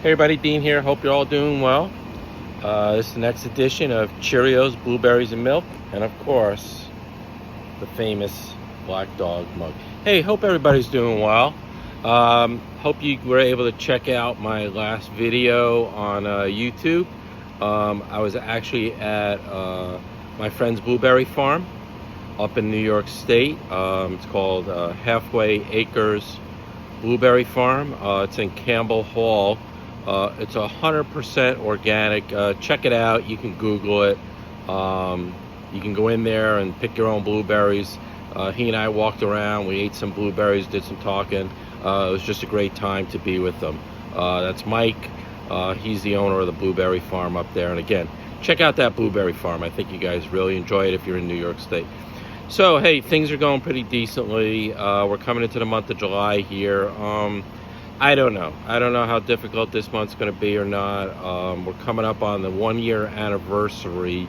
Hey everybody, Dean here. Hope you're all doing well. This is the next edition of Cheerios, Blueberries, and Milk, and of course, the famous Black Dog mug. Hey, hope everybody's doing well. Hope you were able to check out my last video on YouTube. I was actually at my friend's blueberry farm up in New York State. It's called Halfway Acres Blueberry Farm. It's in Campbell Hall. It's 100% organic. Check it out. You can Google it. You can go in there and pick your own blueberries. He and I walked around. We ate some blueberries, did some talking. It was just a great time to be with them. That's Mike. He's the owner of the blueberry farm up there. And again, check out that blueberry farm. I think you guys really enjoy it if you're in New York State. So, hey, things are going pretty decently. We're coming into the month of July here. I don't know how difficult this month's going to be or not. We're coming up on the 1-year anniversary,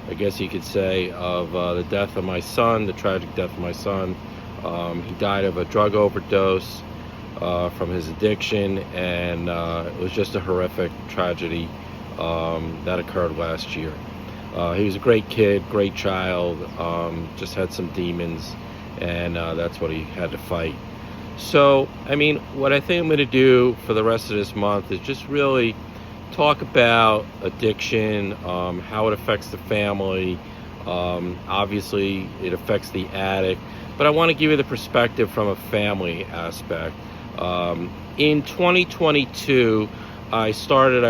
I guess you could say, of the death of my son, the tragic death of my son. He died of a drug overdose from his addiction, and it was just a horrific tragedy that occurred last year. He was a great kid, great child, just had some demons, and that's what he had to fight. So, I mean, what I think I'm going to do for the rest of this month is just really talk about addiction, how it affects the family. Obviously, it affects the addict, but I want to give you the perspective from a family aspect. In 2022, I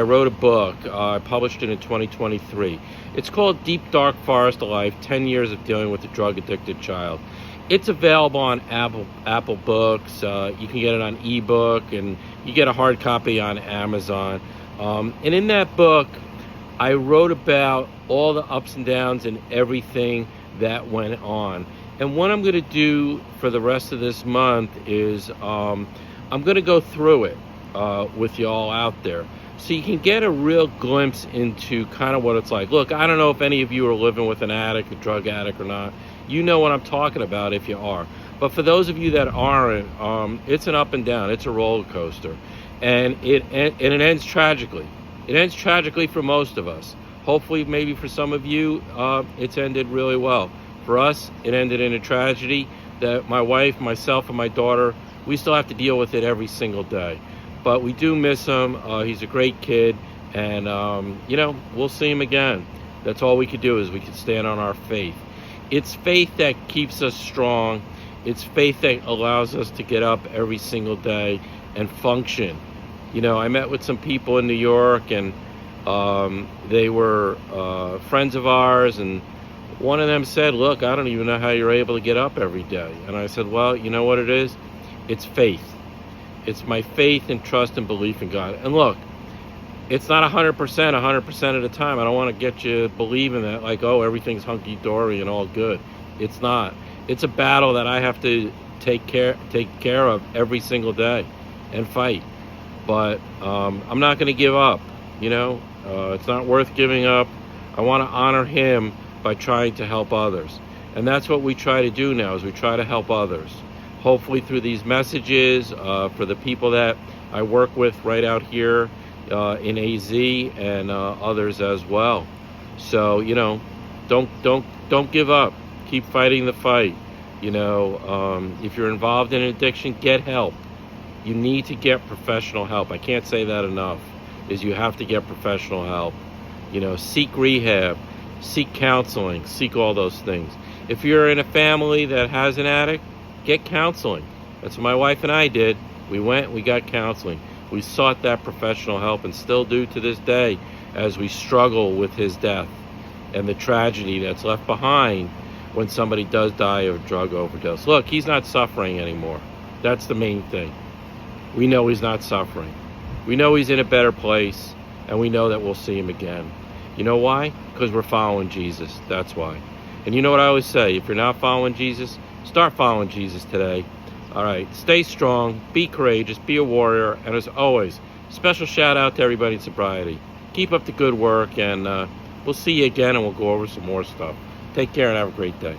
wrote a book. I published it in 2023. It's called Deep Dark Forest of Life, 10 Years of Dealing with a Drug-Addicted Child. It's available on Apple Books. You can get it on ebook, and you get a hard copy on Amazon. And in that book, I wrote about all the ups and downs and everything that went on. And what I'm going to do for the rest of this month is I'm going to go through it with you all out there, so you can get a real glimpse into kind of what it's like. Look, I don't know if any of you are living with an addict, a drug addict or not. You know what I'm talking about if you are. But for those of you that aren't, it's an up and down. It's a roller coaster. And it ends tragically. It ends tragically for most of us. Hopefully, maybe for some of you, it's ended really well. For us, it ended in a tragedy that my wife, myself, and my daughter, we still have to deal with it every single day. But we do miss him. He's a great kid. And, we'll see him again. That's all we could do, is we could stand on our faith. It's faith that keeps us strong. It's faith that allows us to get up every single day and function. I met with some people in New York, and they were friends of ours, and one of them said, look, I don't even know how you're able to get up every day. And I said, well, you know what it is? It's faith. It's my faith and trust and belief in God. And look, it's not 100% of the time. I don't want to get you believing that, like, oh, everything's hunky-dory and all good. It's not. It's a battle that I have to take care of every single day and fight. But I'm not going to give up. It's not worth giving up. I want to honor him by trying to help others. And that's what we try to do now, is we try to help others. Hopefully through these messages, for the people that I work with right out here in AZ, and others as well. So, don't give up. Keep fighting the fight. If you're involved in an addiction, get help. You need to get professional help. I can't say that enough, is you have to get professional help. Seek rehab, seek counseling, seek all those things. If you're in a family that has an addict, get counseling. That's what my wife and I did. We went, we got counseling. We sought that professional help, and still do to this day, as we struggle with his death and the tragedy that's left behind when somebody does die of a drug overdose. Look, he's not suffering anymore. That's the main thing. We know he's not suffering. We know he's in a better place, and we know that we'll see him again. You know why? Because we're following Jesus. That's why. And you know what I always say? If you're not following Jesus, start following Jesus today. All right, stay strong, be courageous, be a warrior, and as always, special shout out to everybody in sobriety. Keep up the good work, and we'll see you again, and we'll go over some more stuff. Take care and have a great day.